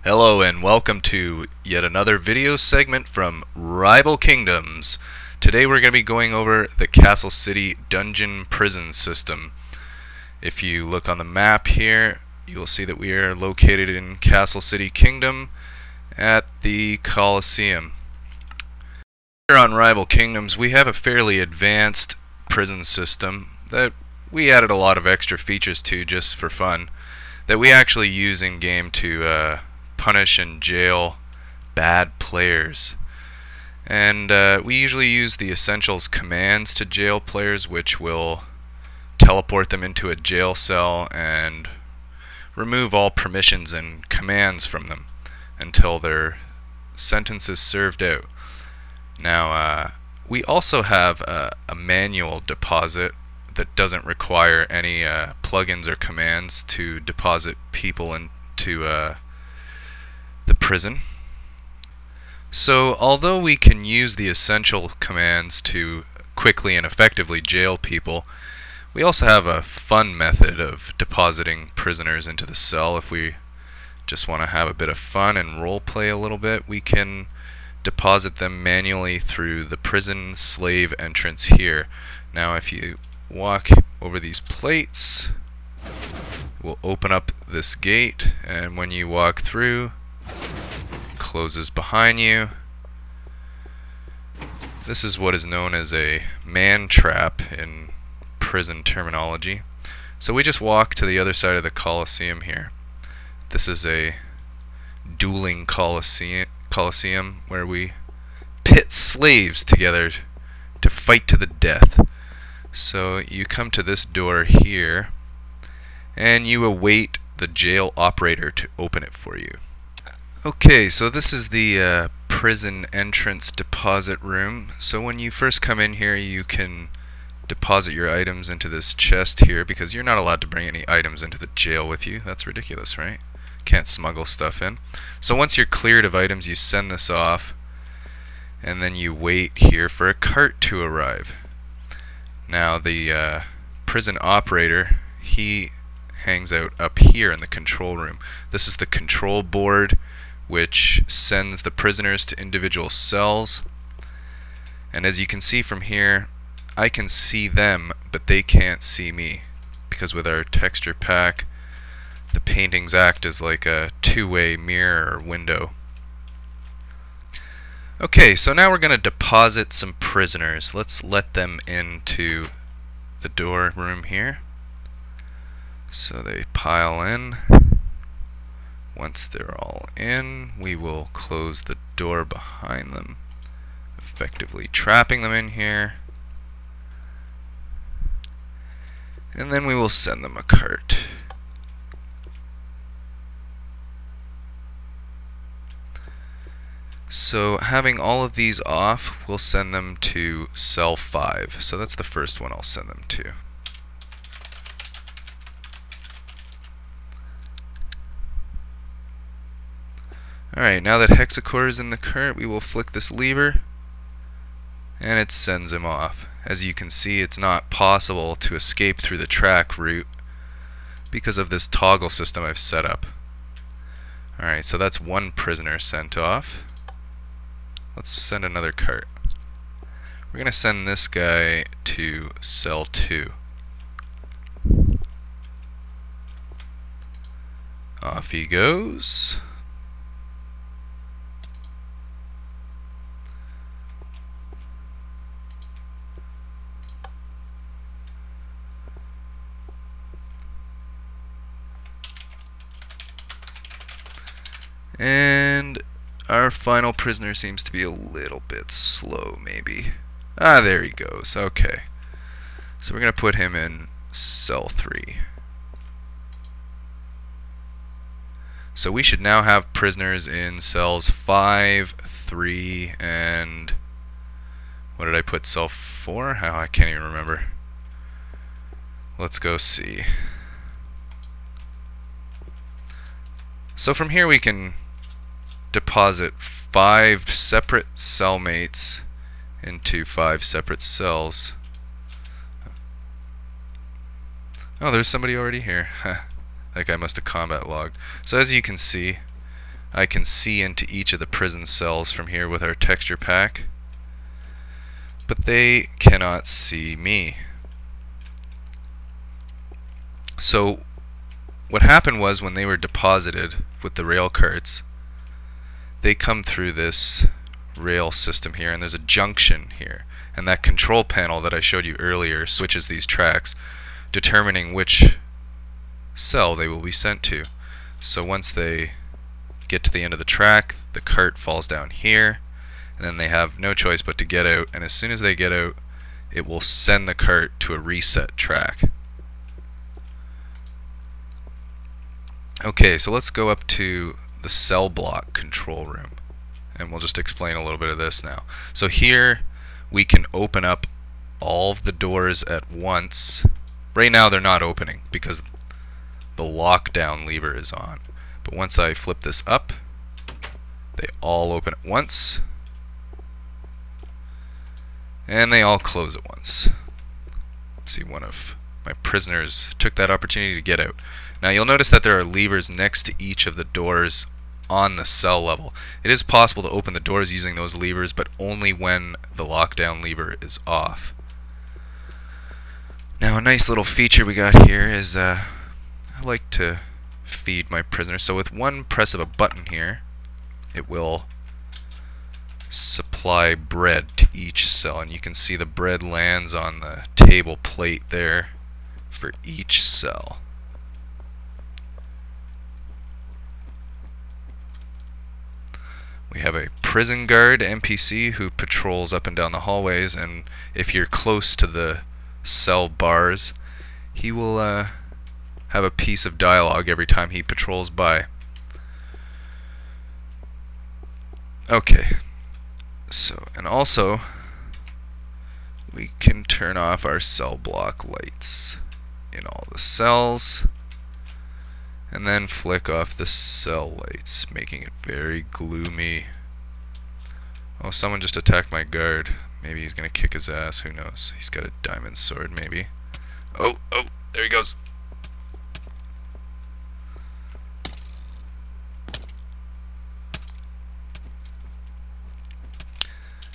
Hello and welcome to yet another video segment from Rival Kingdoms. Today we're going to be going over the Castle City Dungeon Prison System. If you look on the map here, you'll see that we are located in Castle City Kingdom at the Colosseum. Here on Rival Kingdoms we have a fairly advanced prison system that we added a lot of extra features to just for fun, that we actually use in game to punish and jail bad players. And we usually use the essentials commands to jail players, which will teleport them into a jail cell and remove all permissions and commands from them until their sentence is served out. Now we also have a manual deposit that doesn't require any plugins or commands to deposit people into the prison. So although we can use the essential commands to quickly and effectively jail people, we also have a fun method of depositing prisoners into the cell. If we just want to have a bit of fun and role play a little bit, we can deposit them manually through the prison slave entrance here. Now if you walk over these plates, we'll open up this gate, and when you walk through, it closes behind you. This is what is known as a man trap in prison terminology. So we just walk to the other side of the Colosseum here. This is a dueling Colosseum where we pit slaves together to fight to the death. So you come to this door here and you await the jail operator to open it for you. Okay, so this is the prison entrance deposit room. So when you first come in here, you can deposit your items into this chest here, because you're not allowed to bring any items into the jail with you. That's ridiculous, right? Can't smuggle stuff in. So once you're cleared of items, you send this off, and then you wait here for a cart to arrive. Now the prison operator, he hangs out up here in the control room. This is the control board, which sends the prisoners to individual cells. And as you can see from here, I can see them, but they can't see me, because with our texture pack, the paintings act as like a two-way mirror or window. Okay, so now we're going to deposit some prisoners. Let's let them into the door room here. So they pile in. Once they're all in, we will close the door behind them, effectively trapping them in here. And then we will send them a cart. So having all of these off, we'll send them to cell 5. So that's the first one I'll send them to. Alright, now that Hexacore is in the cart, we will flick this lever and it sends him off. As you can see, it's not possible to escape through the track route because of this toggle system I've set up. Alright, so that's one prisoner sent off. Let's send another cart. We're going to send this guy to cell 2. Off he goes. And our final prisoner seems to be a little bit slow, maybe. Ah, there he goes. Okay. So we're going to put him in cell 3. So we should now have prisoners in cells 5, 3, and what did I put, cell 4? Oh, I can't even remember. Let's go see. So from here we can deposit 5 separate cellmates into 5 separate cells. Oh, there's somebody already here. That guy must have combat logged. So as you can see, I can see into each of the prison cells from here with our texture pack, but they cannot see me. So what happened was, when they were deposited with the rail carts, they come through this rail system here, and there's a junction here, and that control panel that I showed you earlier switches these tracks, determining which cell they will be sent to. So once they get to the end of the track, the cart falls down here, and then they have no choice but to get out, and as soon as they get out, it will send the cart to a reset track. Okay, so let's go up to the cell block control room, and we'll just explain a little bit of this now. So here we can open up all of the doors at once. Right now they're not opening because the lockdown lever is on, but once I flip this up, they all open at once, and they all close at once. See, one of my prisoners took that opportunity to get out. Now you'll notice that there are levers next to each of the doors on the cell level. It is possible to open the doors using those levers, but only when the lockdown lever is off. Now a nice little feature we got here is I like to feed my prisoners. So with one press of a button here, it will supply bread to each cell, and you can see the bread lands on the table plate there for each cell. We have a prison guard NPC who patrols up and down the hallways, and if you're close to the cell bars, he will have a piece of dialogue every time he patrols by. Okay, so, and also we can turn off our cell block lights in all the cells, and then flick off the cell lights, making it very gloomy. Oh, someone just attacked my guard. Maybe he's gonna kick his ass, who knows. He's got a diamond sword, maybe. Oh, there he goes.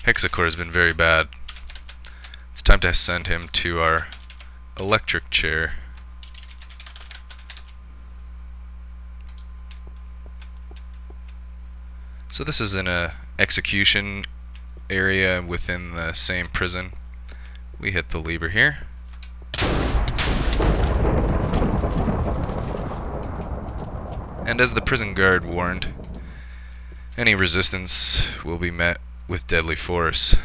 Hexacore has been very bad. It's time to send him to our electric chair. So this is in a execution area within the same prison. We hit the lever here. And as the prison guard warned, any resistance will be met with deadly force.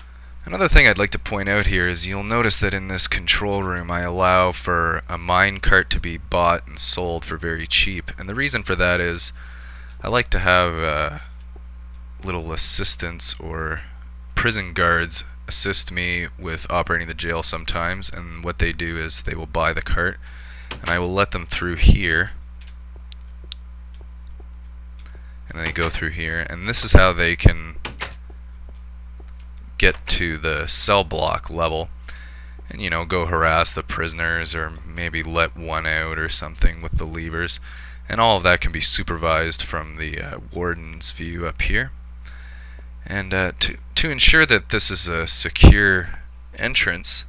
Another thing I'd like to point out here is you'll notice that in this control room I allow for a mine cart to be bought and sold for very cheap, and the reason for that is I like to have little assistants or prison guards assist me with operating the jail sometimes, and what they do is they will buy the cart and I will let them through here, and they go through here, and this is how they can get to the cell block level and, you know, go harass the prisoners or maybe let one out or something with the levers, and all of that can be supervised from the warden's view up here. And to ensure that this is a secure entrance,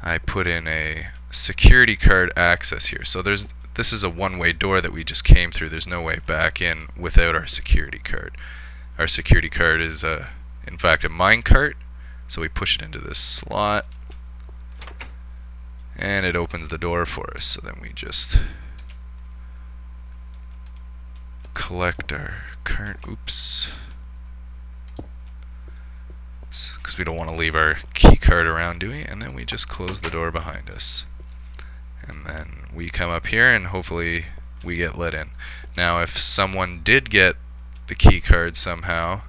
I put in a security card access here. So this is a one-way door that we just came through. There's no way back in without our security card. Our security card is in fact a mine cart, so we push it into this slot and it opens the door for us. So then we just collect our current, because we don't want to leave our key card around, do we? And then we just close the door behind us. And then we come up here and hopefully we get let in. Now if someone did get the key card somehow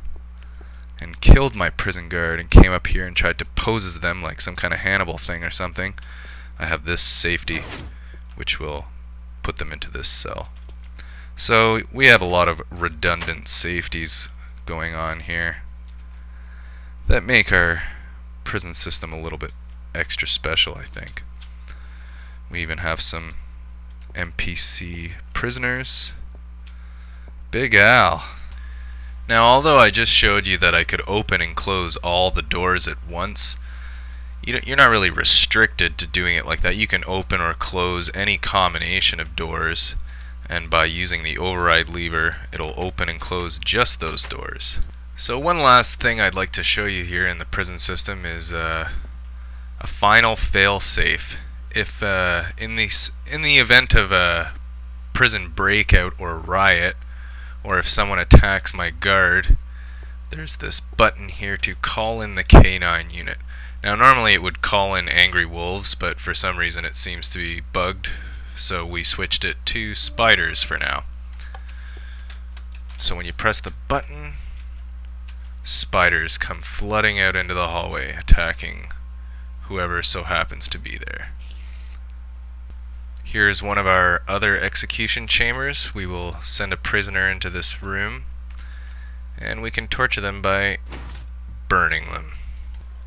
and killed my prison guard and came up here and tried to pose as them like some kind of Hannibal thing or something, I have this safety which will put them into this cell. So we have a lot of redundant safeties going on here that make our prison system a little bit extra special, I think. We even have some NPC prisoners. Big Al, Now, although I just showed you that I could open and close all the doors at once, you're not really restricted to doing it like that. You can open or close any combination of doors, and by using the override lever, it'll open and close just those doors. So one last thing I'd like to show you here in the prison system is a final fail-safe. If in the event of a prison breakout or riot, or if someone attacks my guard, there's this button here to call in the K9 unit. Now normally it would call in angry wolves, but for some reason it seems to be bugged, so we switched it to spiders for now. So when you press the button, spiders come flooding out into the hallway, attacking whoever so happens to be there. Here's one of our other execution chambers. We will send a prisoner into this room, and we can torture them by burning them.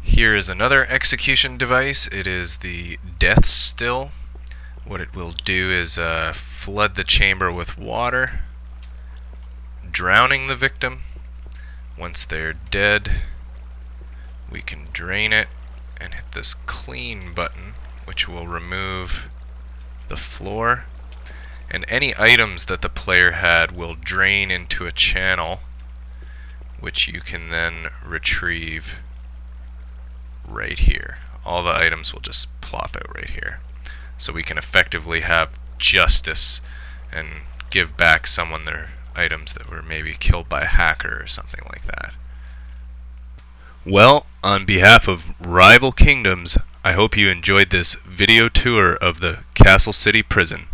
Here is another execution device. It is the death still. What it will do is flood the chamber with water, drowning the victim. Once they're dead, we can drain it and hit this clean button, which will remove the floor, and any items that the player had will drain into a channel, which you can then retrieve right here. All the items will just plop out right here. So we can effectively have justice and give back someone their items that were maybe killed by a hacker or something like that. Well, on behalf of Rival Kingdoms, I hope you enjoyed this video tour of the Castle City Prison.